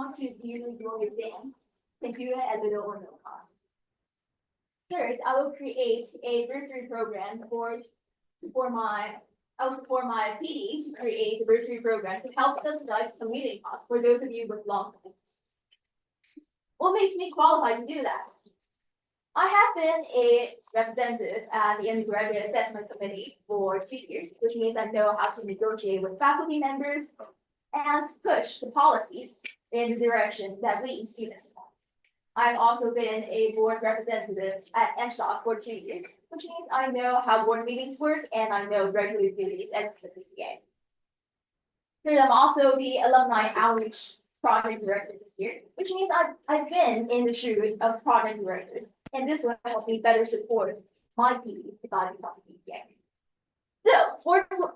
want to view your exam can do it at little or no cost. Third, I will create a bursary program for my PD to create a bursary program to help subsidize commuting costs for those of you with long commutes. What makes me qualified to do that? I have been a representative at the undergraduate assessment committee for 2 years, which means I know how to negotiate with faculty members and push the policies in the direction that we students want. I've also been a board representative at NSHOP for 2 years, which means I know how board meetings work and I know regular duties as the PTA. Third, I'm also the alumni outreach project director this year, which means I've been in the shoes of project directors, and this will help me better support my PDs if I become PTA. So,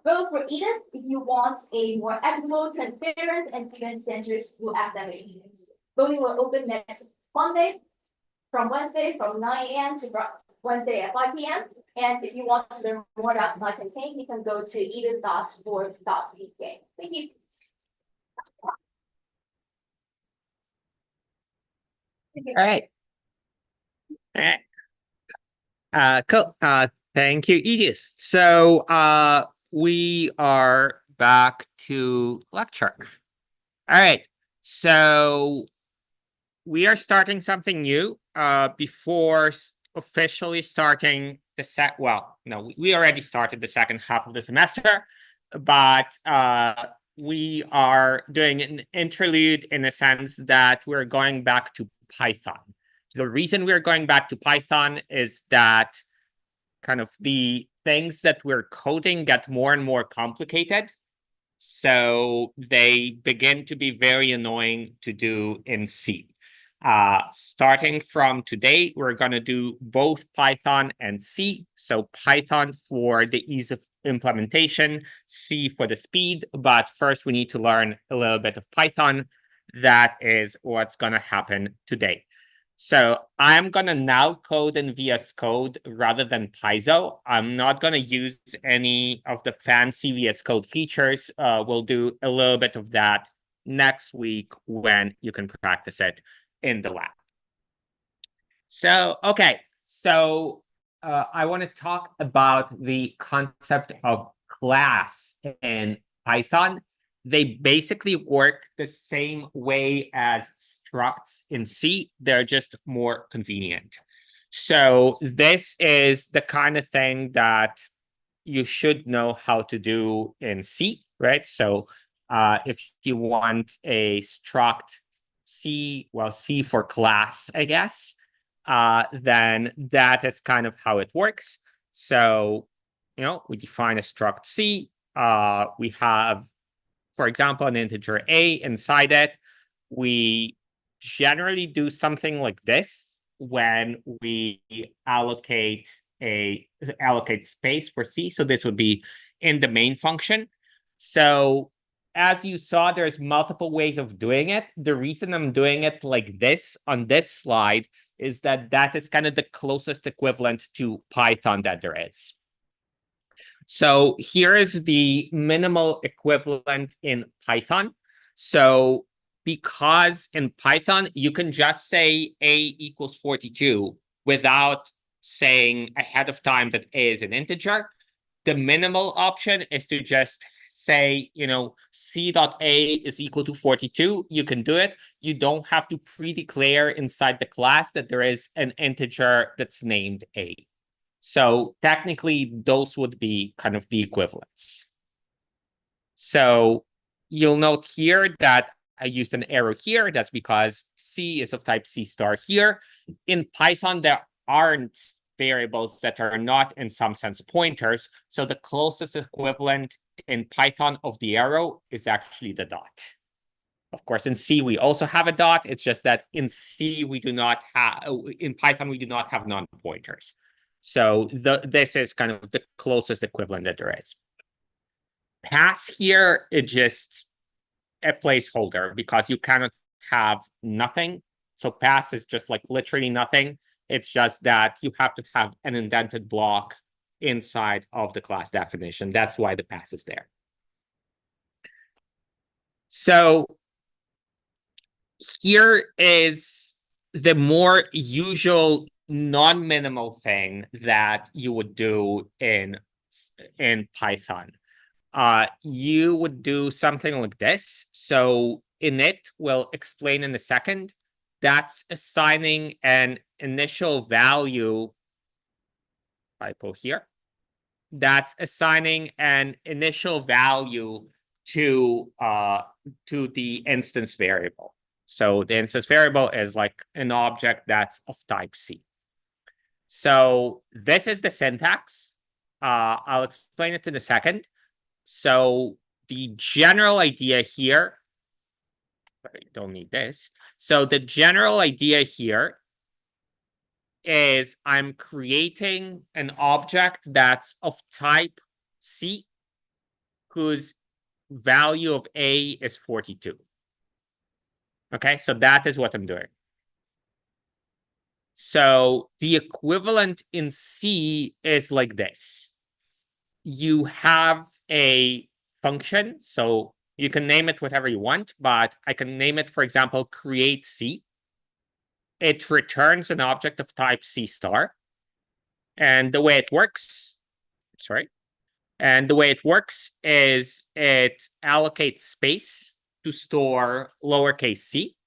vote for Edith if you want a more equitable, transparent, and student-centered school academic experience. Voting will open next Monday, from 9 a.m. to Wednesday at 5 p.m. And if you want to learn more about my campaign, you can go to edith.board.pta. Thank you. All right. Cool. Thank you, Edith. So we are back to lecture. All right. So we are starting something new before officially starting the we already started the second half of the semester, but we are doing an interlude in the sense that we're going back to Python. The reason we're going back to Python is that kind of the things that we're coding get more and more complicated. So they begin to be very annoying to do in C. Starting from today, we're going to do both Python and C. So Python for the ease of implementation, C for the speed. But first, we need to learn a little bit of Python. That is what's going to happen today. So I'm going to now code in VS Code rather than Paizo. I'm not going to use any of the fancy VS Code features. We'll do a little bit of that next week when you can practice it in the lab. So, okay. So I want to talk about the concept of class in Python. They basically work the same way as structs in C. They're just more convenient. So this is the kind of thing that you should know how to do in C, right? So if you want a struct C, well, C for class, I guess, then that is kind of how it works. So, we define a struct C. We have, for example, an integer A inside it. We generally do something like this when we allocate space for C. So this would be in the main function. So as you saw, there's multiple ways of doing it. The reason I'm doing it like this on this slide is that is kind of the closest equivalent to Python that there is. So here is the minimal equivalent in Python. So because in Python, you can just say A equals 42 without saying ahead of time that A is an integer. The minimal option is to just say, C.A is equal to 42. You can do it. You don't have to pre-declare inside the class that there is an integer that's named A. So technically, those would be kind of the equivalents. So you'll note here that I used an arrow here. That's because C is of type C star here. In Python, there aren't variables that are not in some sense pointers. So the closest equivalent in Python of the arrow is actually the dot. Of course, in C, we also have a dot. It's just that in C, in Python, we do not have non-pointers. So this is kind of the closest equivalent that there is. Pass here is just a placeholder because you cannot have nothing. So pass is just like literally nothing. It's just that you have to have an indented block inside of the class definition. That's why the pass is there. So here is the more usual non-minimal thing that you would do in Python. You would do something like this. So init will explain in a second. That's assigning an initial value, typo here. That's assigning an initial value to the instance variable. So the instance variable is like an object that's of type C. So this is the syntax. I'll explain it in a second. So the general idea here, I don't need this. So the general idea here is I'm creating an object that's of type C, whose value of A is 42. Okay, so that is what I'm doing. So the equivalent in C is like this. You have a function, so you can name it whatever you want, but I can name it, for example, create C. It returns an object of type C star. And the way it works, and the way it works is it allocates space to store lowercase c,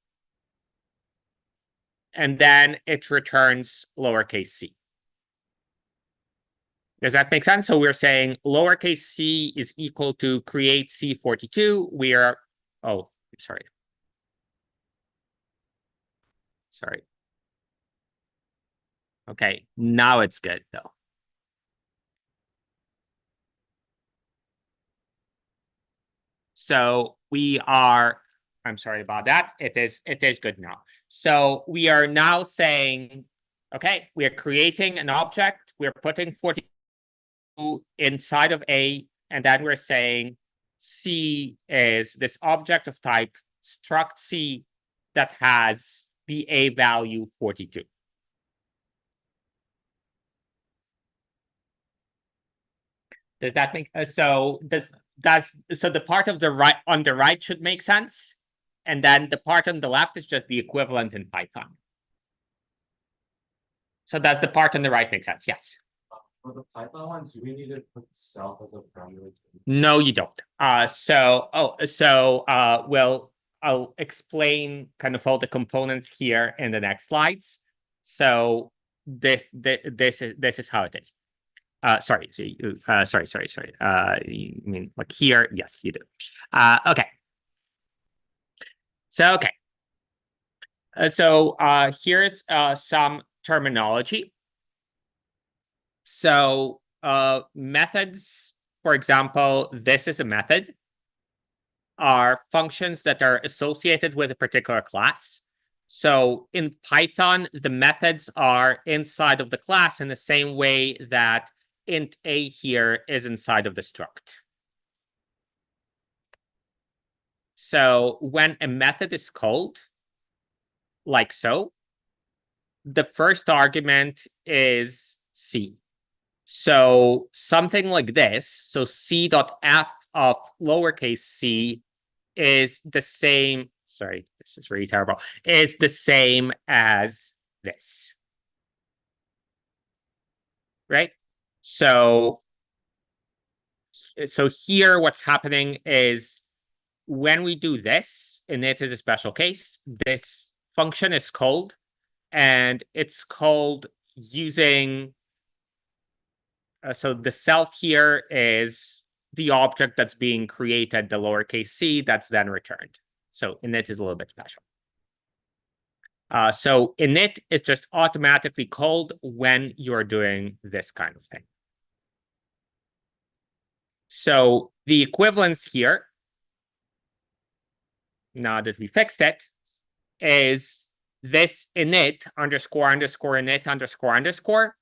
and then it returns lowercase c. Does that make sense? So we're saying lowercase c is equal to create C42. We are, oh, sorry. Sorry. Okay, now it's good though. So we are, I'm sorry about that. It is good now. So we are now saying, okay, we are creating an object. We're putting 42 inside of A, and then we're saying C is this object of type struct C that has the A value 42. Does that make so the part of the right on the right should make sense, and then the part on the left is just the equivalent in Python. So does the part on the right make sense? Yes. For the Python one, do we need to put self as a parameter? No, you don't. Well, I'll explain kind of all the components here in the next slides. So this is how it is. Sorry. So sorry. You mean like here? Yes, you do. Okay. So okay. Here's some terminology. So methods, for example, this is a method, are functions that are associated with a particular class. So in Python, the methods are inside of the class in the same way that int a here is inside of the struct. So when a method is called, like so, the first argument is C. So something like this, so c.f of lowercase c is the same, sorry, this is really terrible, is the same as this. Right? So here what's happening is when we do this, init is a special case, this function is called, and it's called using so the self here is the object that's being created, the lowercase c, that's then returned. So init is a little bit special. So init is just automatically called when you're doing this kind of thing. So the equivalence here, now that we fixed it, is this init underscore underscore init underscore underscore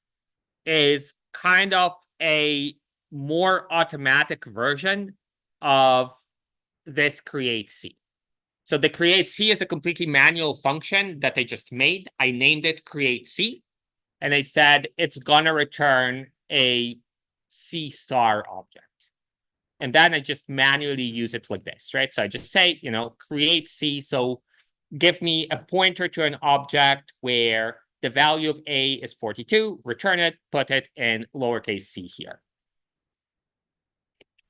is kind of a more automatic version of this create C. So the create C is a completely manual function that I just made. I named it create C, and I said it's gonna return a C star object. And then I just manually use it like this, right? So I just say, create C. So give me a pointer to an object where the value of A is 42, return it, put it in lowercase c here.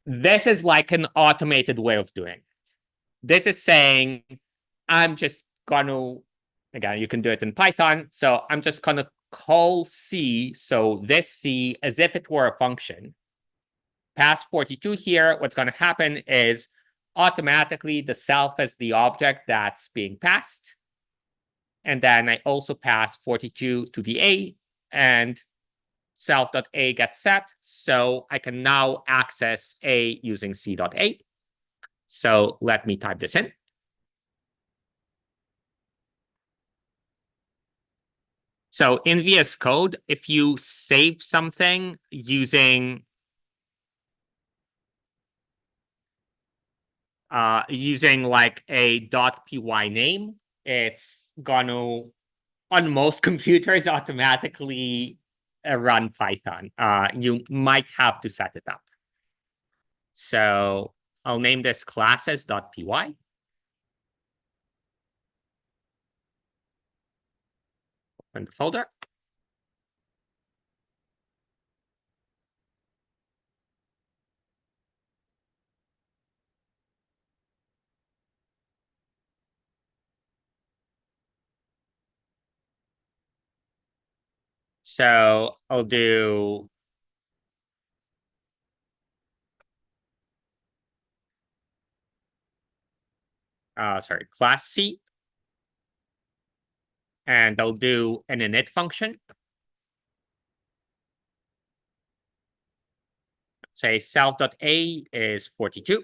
This is like an automated way of doing it. This is saying, I'm just gonna, again, you can do it in Python. So I'm just gonna call C, so this C, as if it were a function. Pass 42 here, what's gonna happen is automatically the self is the object that's being passed. And then I also pass 42 to the A, and self.a gets set. So I can now access A using c.a. So let me type this in. So in VS Code, if you save something using like a .py name, it's gonna, on most computers, automatically run Python. You might have to set it up. So I'll name this classes.py. Open the folder. So I'll do class C. And I'll do an init function. Say self.a is 42.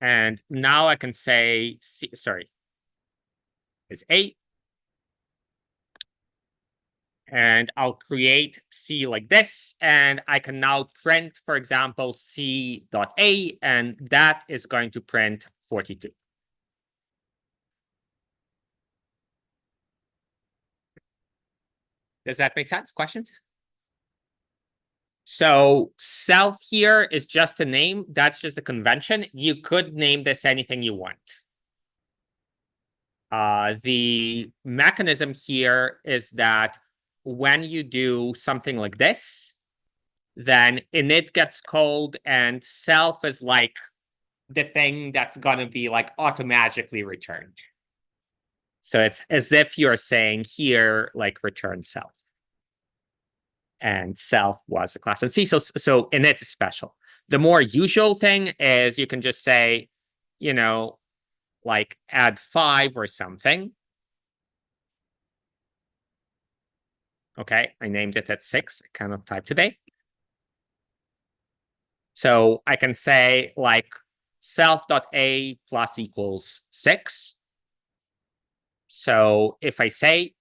And now I can say, C, sorry, is 8. And I'll create C like this. And I can now print, for example, C.a, and that is going to print 42. Does that make sense? Questions? So self here is just a name. That's just a convention. You could name this anything you want. The mechanism here is that when you do something like this, then init gets called and self is like the thing that's gonna be like automatically returned. So it's as if you're saying here, like return self. And self was a class in C. So init is special. The more usual thing is you can just say, you know, like add 5 or something. Okay, I named it at 6. I cannot type today. So I can say like self.a plus equals 6. So if I say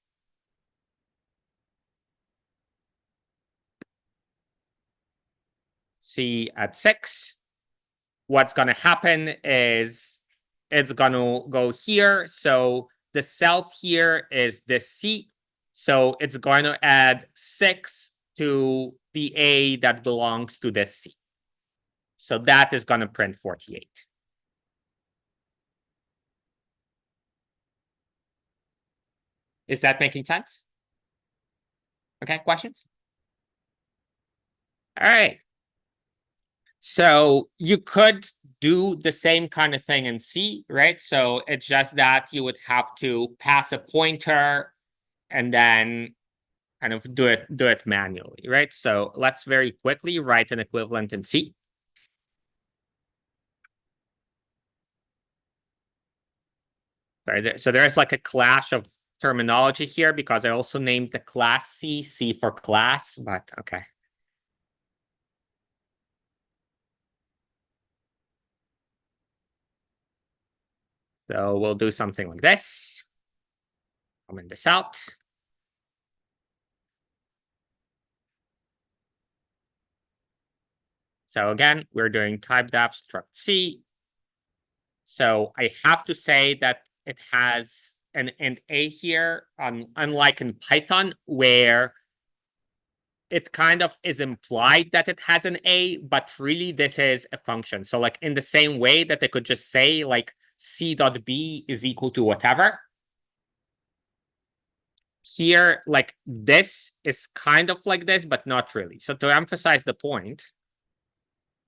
C at 6, what's going to happen is it's going to go here. So the self here is this C. So it's going to add 6 to the A that belongs to this C. So that is going to print 48. Is that making sense? Okay, questions? All right. So you could do the same kind of thing in C, right? So it's just that you would have to pass a pointer and then kind of do it manually, right? So let's very quickly write an equivalent in C. Right, so there's like a clash of terminology here because I also named the class C for class, but okay. So we'll do something like this. Comment this out. So again, we're doing type-def struct C. So I have to say that it has an A here, unlike in Python, where it kind of is implied that it has an A, but really this is a function. So like in the same way that they could just say like C dot B is equal to whatever. Here, like this is kind of like this, but not really. So to emphasize the point,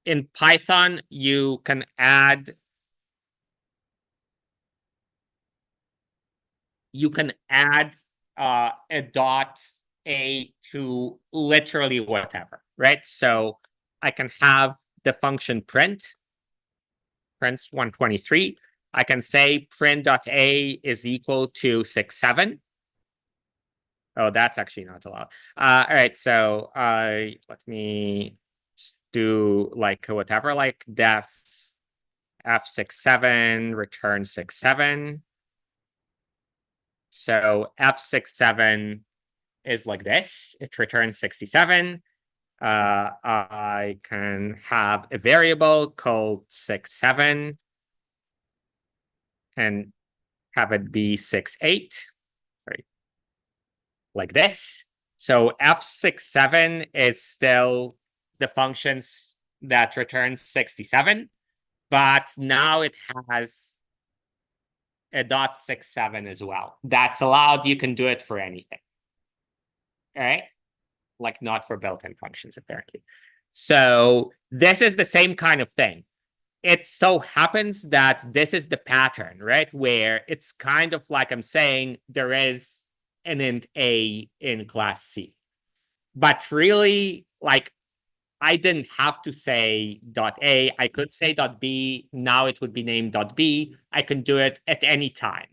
in Python, you can add a dot A to literally whatever, right? So I can have the function prints 123. I can say print.a is equal to 67. Oh, that's actually not allowed. All right, so let me do like whatever, like def f67 return 67. So f67 is like this. It returns 67. I can have a variable called 67 and have it be 68, right? Like this. So f67 is still the functions that returns 67, but now it has a .67 as well. That's allowed. You can do it for anything. All right. Like not for built-in functions, apparently. So this is the same kind of thing. It so happens that this is the pattern, right? Where it's kind of like I'm saying there is an int A in class C. But really, like, I didn't have to say .A. I could say .B. Now it would be named .B. I can do it at any time,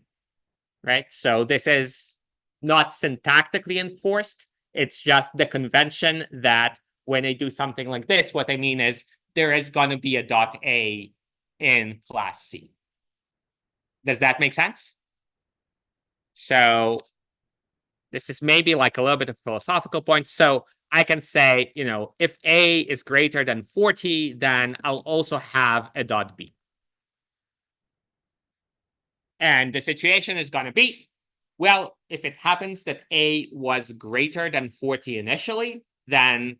right? So this is not syntactically enforced. It's just the convention that when I do something like this, what I mean is there is going to be a .A in class C. Does that make sense? So this is maybe like a little bit of a philosophical point. So I can say, you know, if A is greater than 40, then I'll also have a .B. And the situation is going to be, well, if it happens that A was greater than 40 initially, then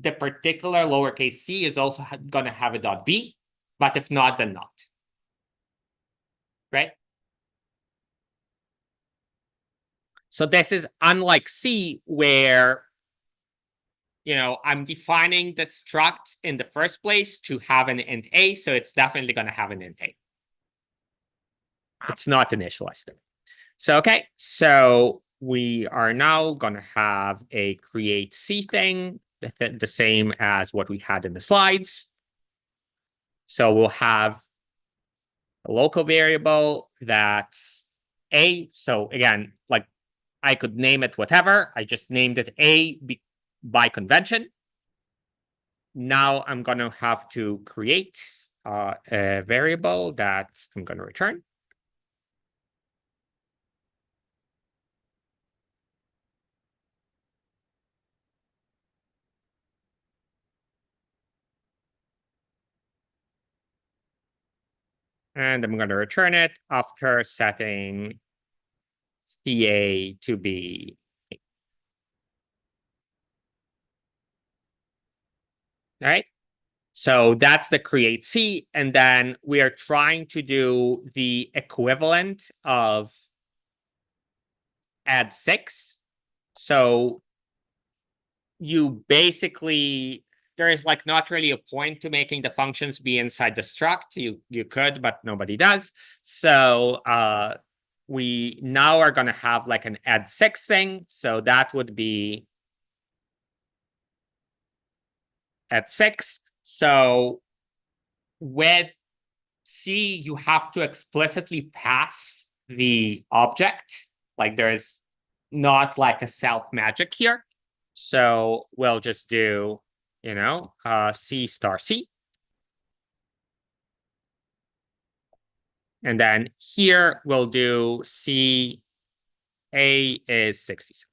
the particular lowercase c is also going to have a .b, but if not, then not. Right? So this is unlike C, where, you know, I'm defining the struct in the first place to have an int A, so it's definitely going to have an int A. It's not initialized. So, okay, so we are now going to have a create C thing, the same as what we had in the slides. So we'll have a local variable that's A. So again, like I could name it whatever. I just named it A by convention. Now I'm going to have to create a variable that I'm going to return. And I'm going to return it after setting CA to be. All right. So that's the create C. And then we are trying to do the equivalent of add 6. So you basically, there is like not really a point to making the functions be inside the struct. You could, but nobody does. So we now are going to have like an add 6 thing. So that would be add 6. So with C, you have to explicitly pass the object. Like there's not like a self magic here. So we'll just do, you know, C star C. And then here we'll do C A is 67.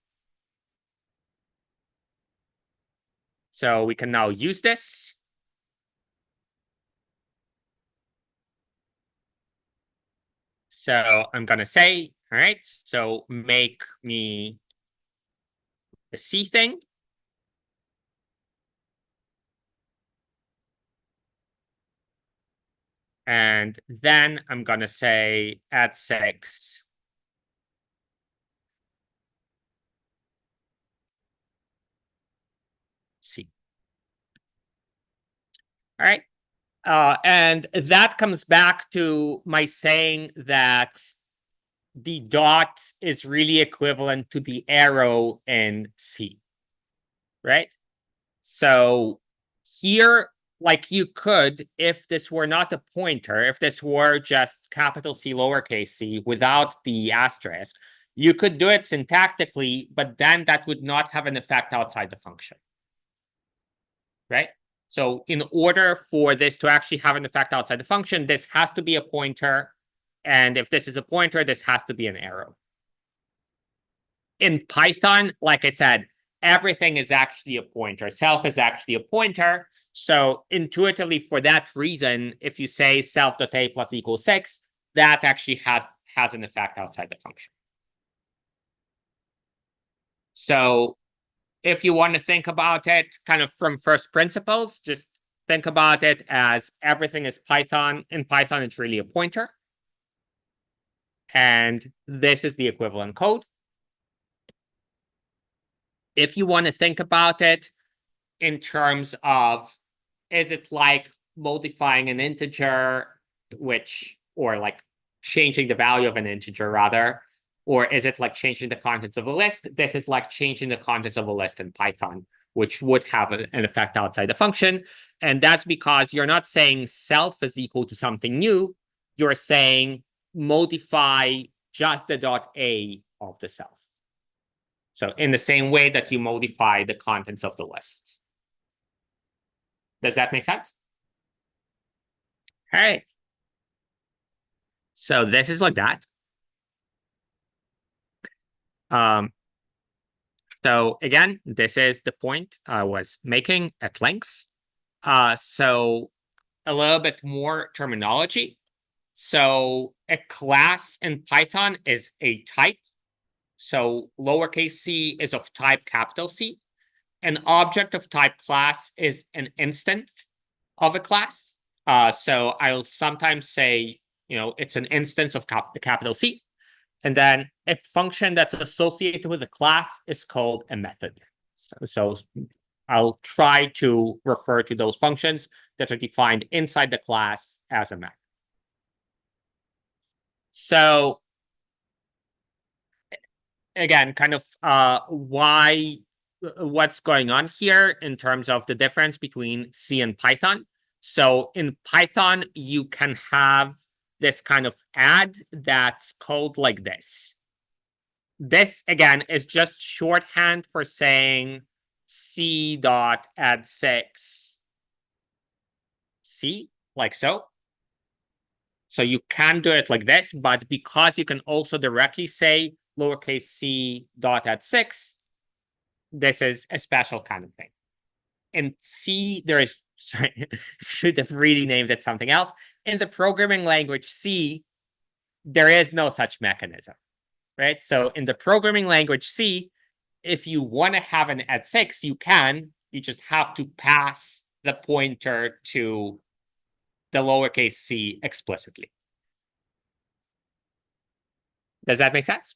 So we can now use this. So I'm going to say, all right, so make me the C thing. And then I'm gonna say add 6. C. All right. And that comes back to my saying that the dot is really equivalent to the arrow in C, right? So here, like you could, if this were not a pointer, if this were just capital C, lowercase c without the asterisk, you could do it syntactically, but then that would not have an effect outside the function, right? So in order for this to actually have an effect outside the function, this has to be a pointer. And if this is a pointer, this has to be an arrow. In Python, like I said, everything is actually a pointer. Self is actually a pointer. So intuitively, for that reason, if you say self.a plus equals 6, that actually has an effect outside the function. So if you want to think about it kind of from first principles, just think about it as everything is Python. In Python, it's really a pointer. And this is the equivalent code. If you want to think about it in terms of, is it like modifying an integer, or like changing the value of an integer rather, or is it like changing the contents of a list? This is like changing the contents of a list in Python, which would have an effect outside the function. And that's because you're not saying self is equal to something new. You're saying modify just the .a of the self. So in the same way that you modify the contents of the list. Does that make sense? All right. So this is like that. So again, this is the point I was making at length. So a little bit more terminology. So a class in Python is a type. So lowercase c is of type capital C. An object of type class is an instance of a class. So I'll sometimes say, it's an instance of capital C. And then a function that's associated with a class is called a method. So I'll try to refer to those functions that are defined inside the class as a method. So again, kind of what's going on here in terms of the difference between C and Python. So in Python, you can have this kind of add that's called like this. This, again, is just shorthand for saying C dot add 6 C, like so. So you can do it like this, but because you can also directly say lowercase c dot add 6, this is a special kind of thing. In C, there is, sorry, should have really named it something else. In the programming language C, there is no such mechanism, right? So in the programming language C, if you want to have an add 6, you can. You just have to pass the pointer to the lowercase c explicitly. Does that make sense?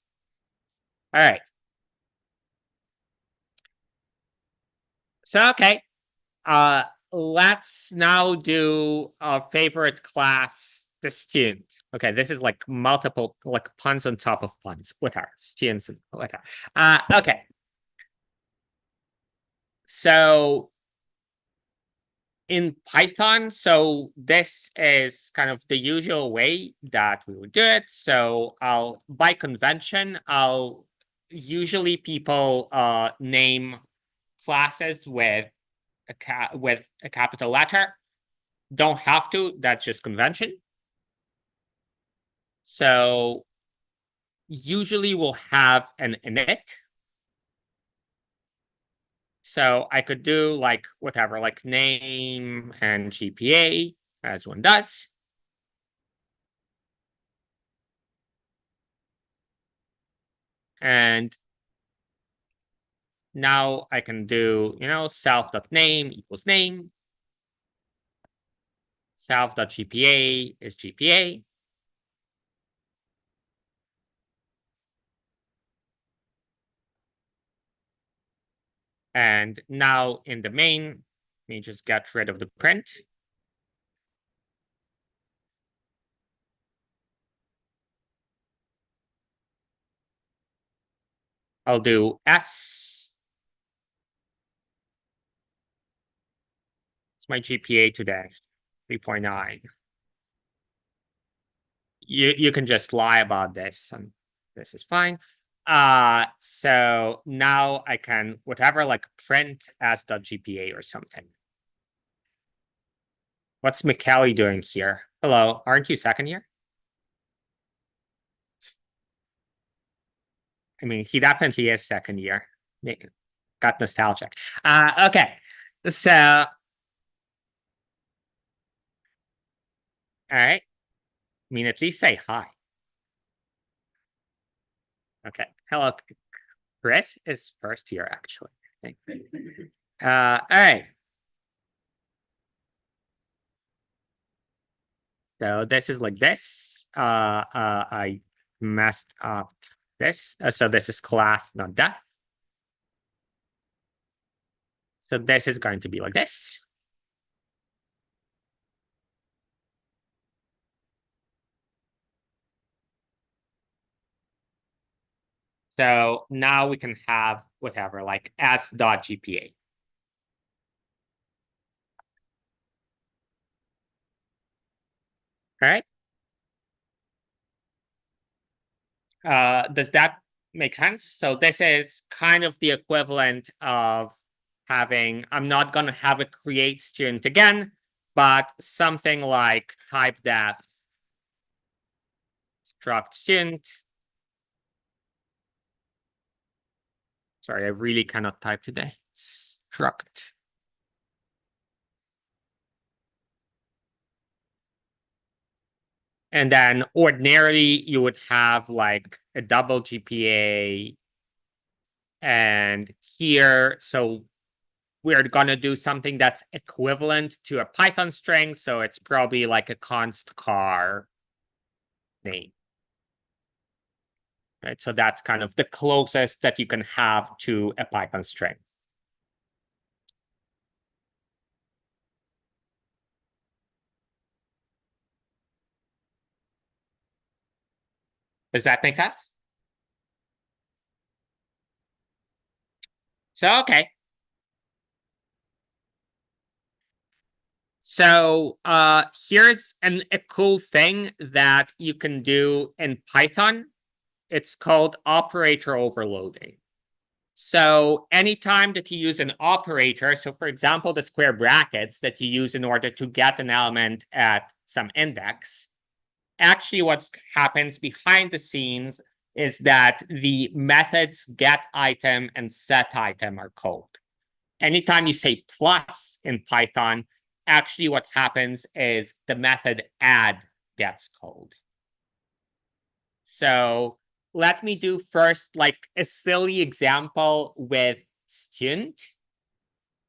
All right. So, okay. Let's now do our favorite class, the student. Okay, this is like multiple, like puns on top of puns. Whatever, students, whatever. Okay. So in Python, so this is kind of the usual way that we would do it. So by convention, usually people name classes with a capital letter. Don't have to, that's just convention. So usually we'll have an init. So I could do like whatever, like name and GPA, as one does. And now I can do, self.name equals name. self.gpa is GPA. And now in the main, let me just get rid of the print. I'll do S. It's my GPA today, 3.9. You can just lie about this, and this is fine. So now I can whatever, like print s.gpa or something. What's McKelly doing here? Hello, aren't you second year? I mean, he definitely is second year. Got nostalgic. Okay. So, all right. I mean, at least say hi. Okay. Hello, Chris is first year, actually. All right. So this is like this. I messed up this. So this is class, not def. So this is going to be like this. So now we can have whatever, like s.gpa. All right. Does that make sense? So this is kind of the equivalent of having, I'm not going to have a create student again, but something like type def struct student. Sorry, I really cannot type today. Struct. And then ordinarily you would have like a double GPA. And here, so we're gonna do something that's equivalent to a Python string. So it's probably like a const char name. Right, so that's kind of the closest that you can have to a Python string. Does that make sense? So, okay. So here's a cool thing that you can do in Python. It's called operator overloading. So anytime that you use an operator, so for example, the square brackets that you use in order to get an element at some index, actually what happens behind the scenes is that the methods get item and set item are called. Anytime you say plus in Python, actually what happens is the method add gets called. So let me do first like a silly example with student,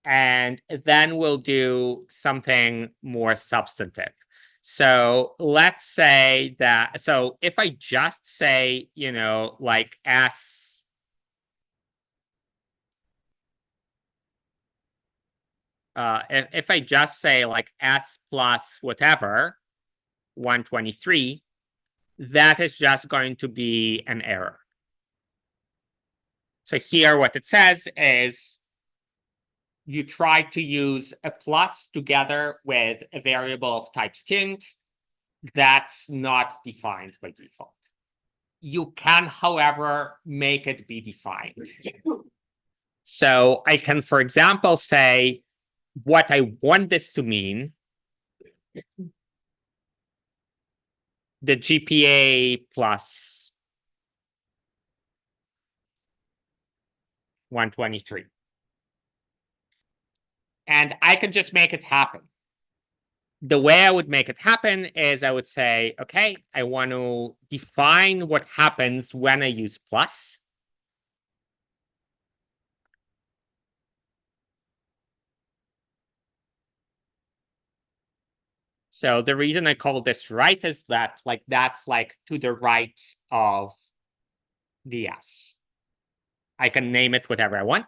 and then we'll do something more substantive. So let's say that, so if I just say, you know, like S, if I just say like S plus whatever, 123, that is just going to be an error. So here what it says is you try to use a plus together with a variable of type student. That's not defined by default. You can, however, make it be defined. So I can, for example, say what I want this to mean. The GPA plus 123. And I could just make it happen. The way I would make it happen is I would say, okay, I want to define what happens when I use plus. So the reason I call this right is that like that's like to the right of the S. I can name it whatever I want.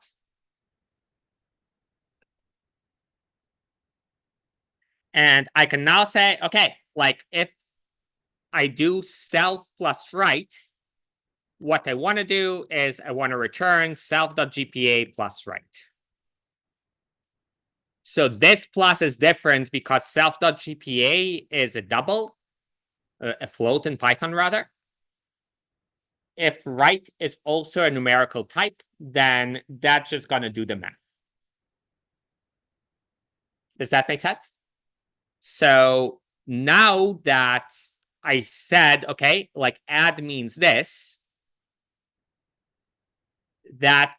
And I can now say, okay, like if I do self plus right, what I want to do is I want to return self.gpa plus right. So this plus is different because self.gpa is a double, a float in Python rather. If right is also a numerical type, then that's just going to do the math. Does that make sense? So now that I said, okay, like add means this, that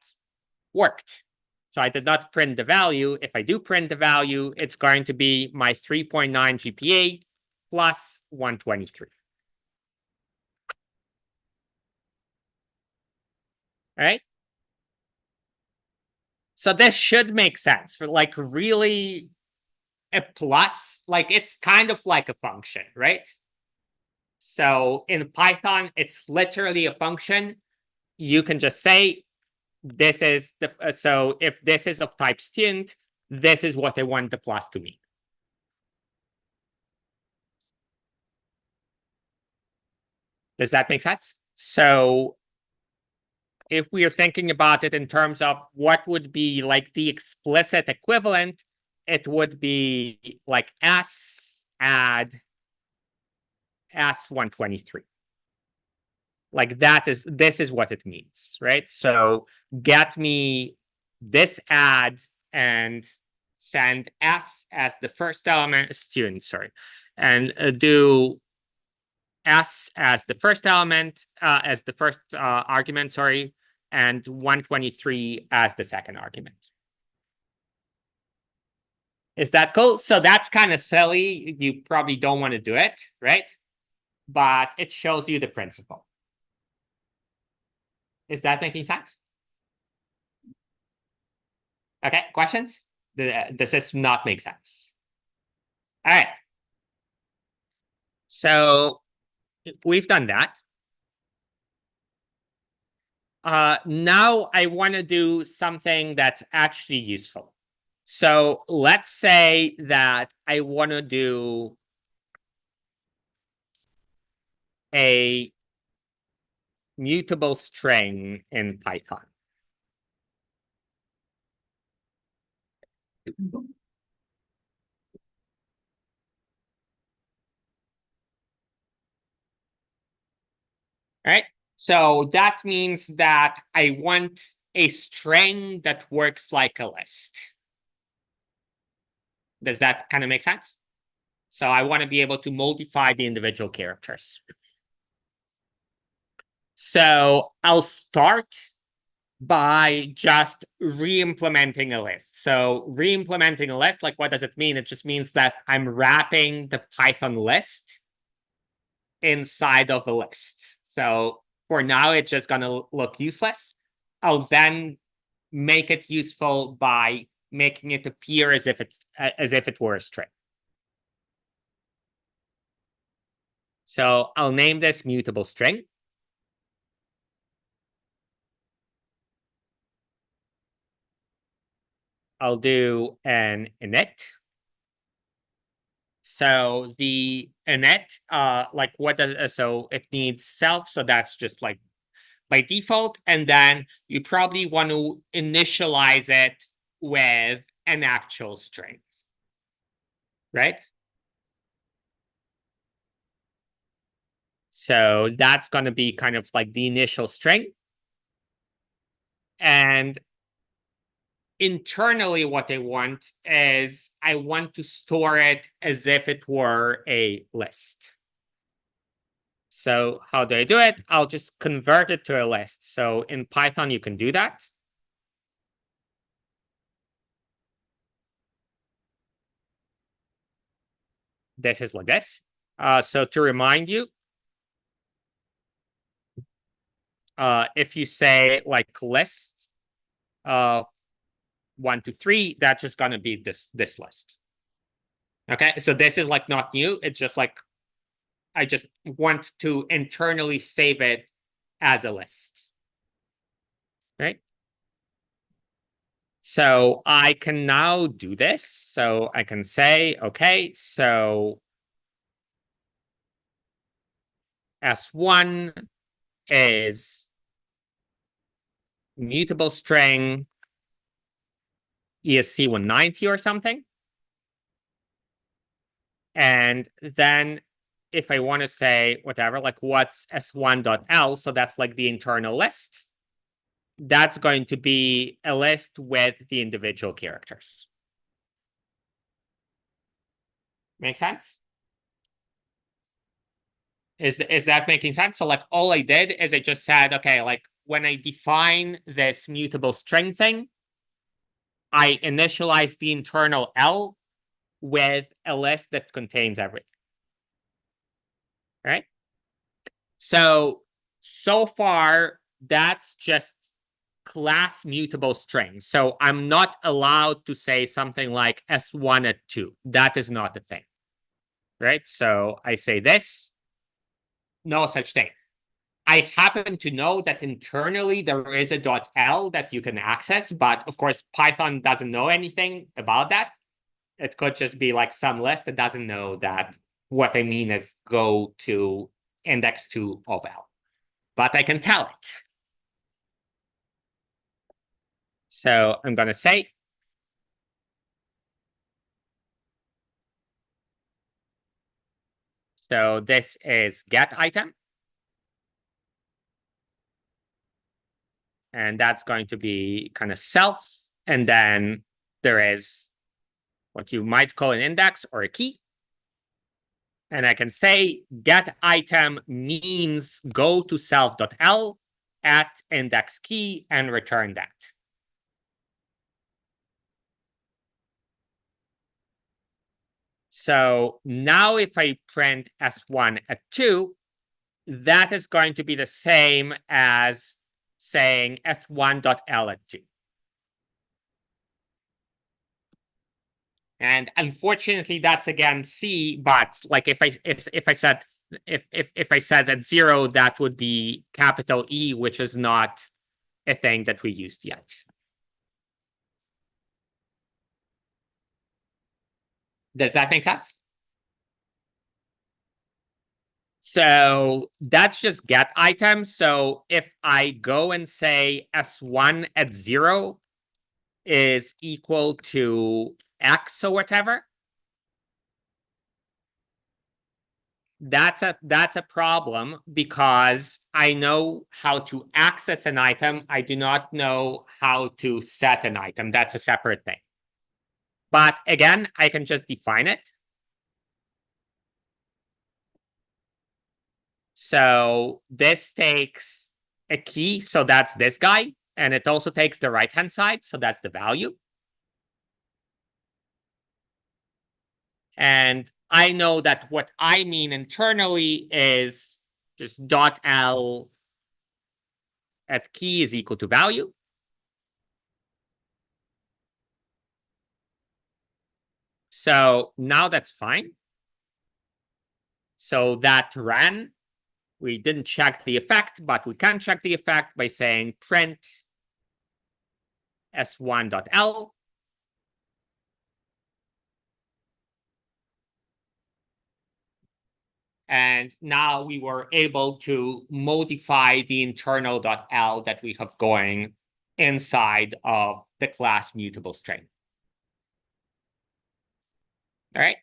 worked. So I did not print the value. If I do print the value, it's going to be my 3.9 GPA plus 123. All right. So this should make sense for like really a plus, like it's kind of like a function, right? So in Python, it's literally a function. You can just say, this is the, so if this is of type student, this is what I want the plus to mean. Does that make sense? So if we are thinking about it in terms of what would be like the explicit equivalent, it would be like S add S123. Like that is, this is what it means, right? So get me this add and send S as the first element, student, sorry, and do S as the first element, as the first argument, sorry, and 123 as the second argument. Is that cool? So that's kind of silly. You probably don't want to do it, right? But it shows you the principle. Is that making sense? Okay, questions? Does this not make sense? All right. So we've done that. Now I want to do something that's actually useful. So let's say that I want to do a mutable string in Python. All right. So that means that I want a string that works like a list. Does that kind of make sense? So I want to be able to multiply the individual characters. So I'll start by just re-implementing a list. So re-implementing a list, like what does it mean? It just means that I'm wrapping the Python list inside of a list. So for now, it's just going to look useless. I'll then make it useful by making it appear as if it were a string. So I'll name this mutable string. I'll do an init. So the init, like what does, so it needs self. So that's just like by default. And then you probably want to initialize it with an actual string, right? So that's going to be kind of like the initial string. And internally, what I want is I want to store it as if it were a list. So how do I do it? I'll just convert it to a list. So in Python, you can do that. This is like this. So to remind you, if you say like list of 1, 2, 3, that's just going to be this list. Okay, so this is like not new. It's just like I just want to internally save it as a list. Right? So I can now do this. So I can say, okay, so S1 is mutable string ESC190 or something. And then if I want to say whatever, like what's S1.L, so that's like the internal list, that's going to be a list with the individual characters. Make sense? Is that making sense? So like all I did is I just said, okay, like when I define this mutable string thing, I initialize the internal L with a list that contains everything. Right? So far, that's just class mutable string. So I'm not allowed to say something like S1 at 2. That is not a thing. Right? So I say this, no such thing. I happen to know that internally there is a .l that you can access, but of course, Python doesn't know anything about that. It could just be like some list that doesn't know that what I mean is go to index 2 of L. But I can tell it. So I'm going to say so this is get item. And that's going to be kind of self. And then there is what you might call an index or a key. And I can say get item means go to self.l at index key and return that. So now if I print S1 at 2, that is going to be the same as saying S1.l at 2. And unfortunately, that's again C, but like if I said if I said at 0, that would be capital E, which is not a thing that we used yet. Does that make sense? So that's just get item. So if I go and say S1 at 0 is equal to X or whatever, that's a problem because I know how to access an item. I do not know how to set an item. That's a separate thing. But again, I can just define it. So this takes a key, so that's this guy, and it also takes the right-hand side, so that's the value. And I know that what I mean internally is just .l at key is equal to value. So now that's fine. So that ran. We didn't check the effect, but we can check the effect by saying print s1.l. And now we were able to modify the internal .l that we have going inside of the class mutable string. All right.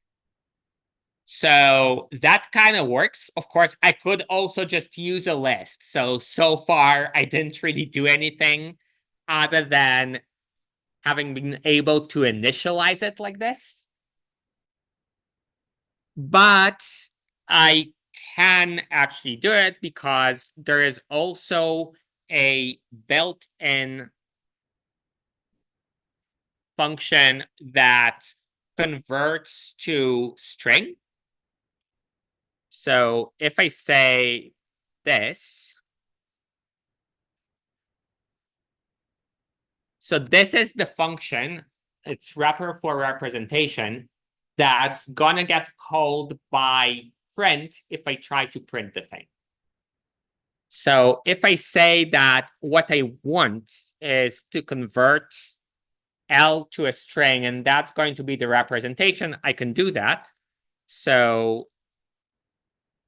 So that kind of works. Of course, I could also just use a list. So far, I didn't really do anything other than having been able to initialize it like this. But I can actually do it because there is also a built-in function that converts to string. So if I say this, so this is the function, it's wrapper for representation that's gonna get called by print if I try to print the thing. So if I say that what I want is to convert L to a string, and that's going to be the representation, I can do that. So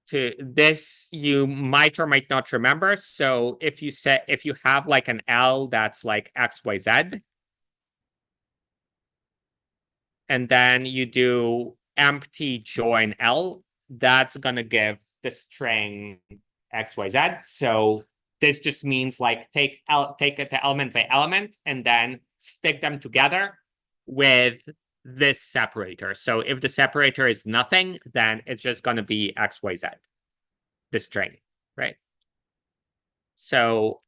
to this, you might or might not remember. So if you have like an L that's like XYZ, and then you do empty join L, that's gonna give the string XYZ. So this just means like take it element by element and then stick them together with this separator. So if the separator is nothing, then it's just gonna be XYZ, the string, right? So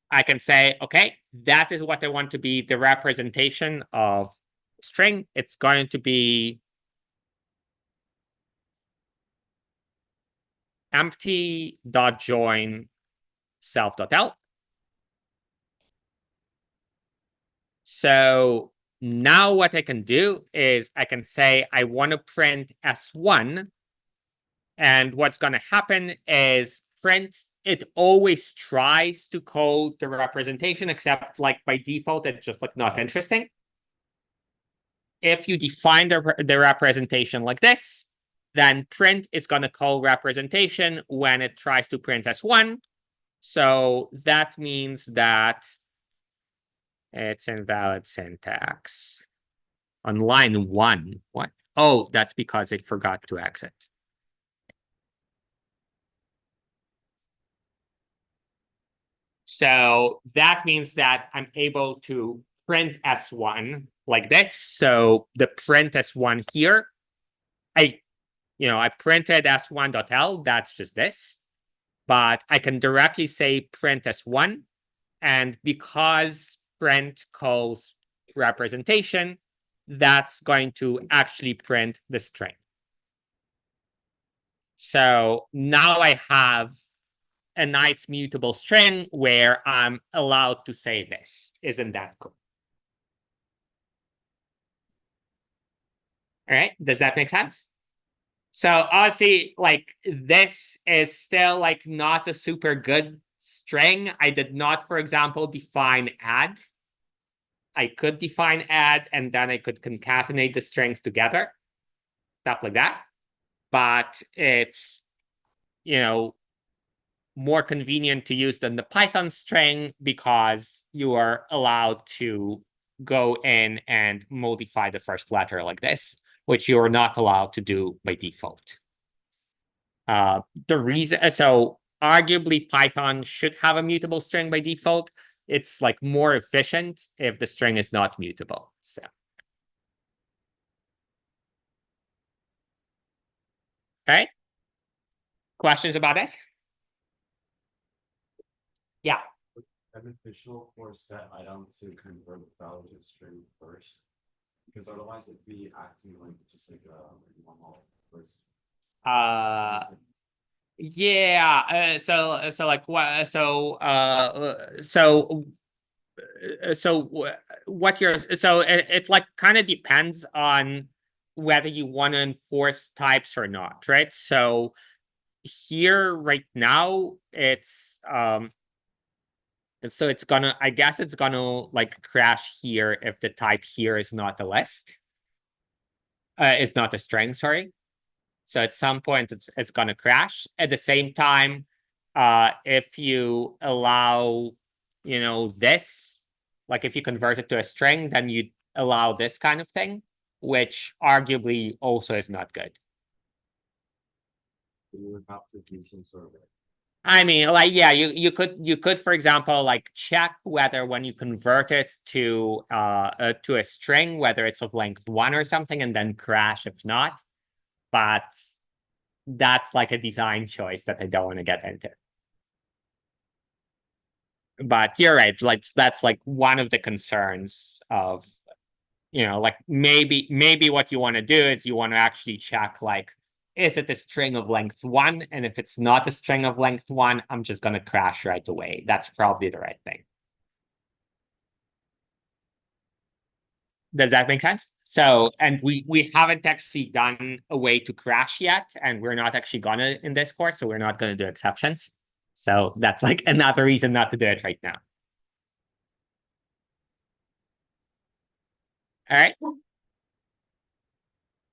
I can say, okay, that is what I want to be the representation of string. It's going to be empty dot join self.l. So now what I can do is I can say I want to print S1. And what's going to happen is print, it always tries to call the representation, except like by default, it's just like not interesting. If you define the representation like this, then print is going to call representation when it tries to print S1. So that means that it's invalid syntax. On line 1, what? Oh, that's because it forgot to exit. So that means that I'm able to print S1 like this. So the print S1 here, I printed S1.L, that's just this. But I can directly say print S1. And because print calls representation, that's going to actually print the string. So now I have a nice mutable string where I'm allowed to say this. Isn't that cool? All right, does that make sense? So obviously, like this is still like not a super good string. I did not, for example, define add. I could define add and then I could concatenate the strings together, stuff like that. But it's, more convenient to use than the Python string because you are allowed to go in and modify the first letter like this, which you're not allowed to do by default. So arguably Python should have a mutable string by default. It's like more efficient if the string is not mutable. So. All right. Questions about this? Yeah. Beneficial for set item to convert value to string first, because otherwise it'd be acting like just like a normal first. Yeah. So like what? What you're it like kind of depends on whether you want to enforce types or not, right? So here right now it's so I guess it's gonna like crash here if the type here is not a list. Is not a string, sorry. So at some point it's gonna crash. At the same time, if you allow, this, like if you convert it to a string, then you allow this kind of thing, which arguably also is not good. You would have to do some sort of. I mean, like, yeah, you could, for example, like check whether when you convert it to a string, whether it's of length 1 or something, and then crash if not. But that's like a design choice that I don't want to get into. But you're right, like that's like one of the concerns of, like maybe what you want to do is you want to actually check like, is it a string of length 1? And if it's not a string of length 1, I'm just going to crash right away. That's probably the right thing. Does that make sense? So, and we haven't actually done a way to crash yet, and we're not actually gonna in this course, so we're not gonna do exceptions. So that's like another reason not to do it right now. All right.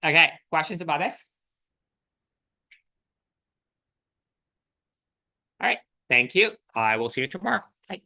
Okay, questions about this? All right, thank you. I will see you tomorrow. Bye.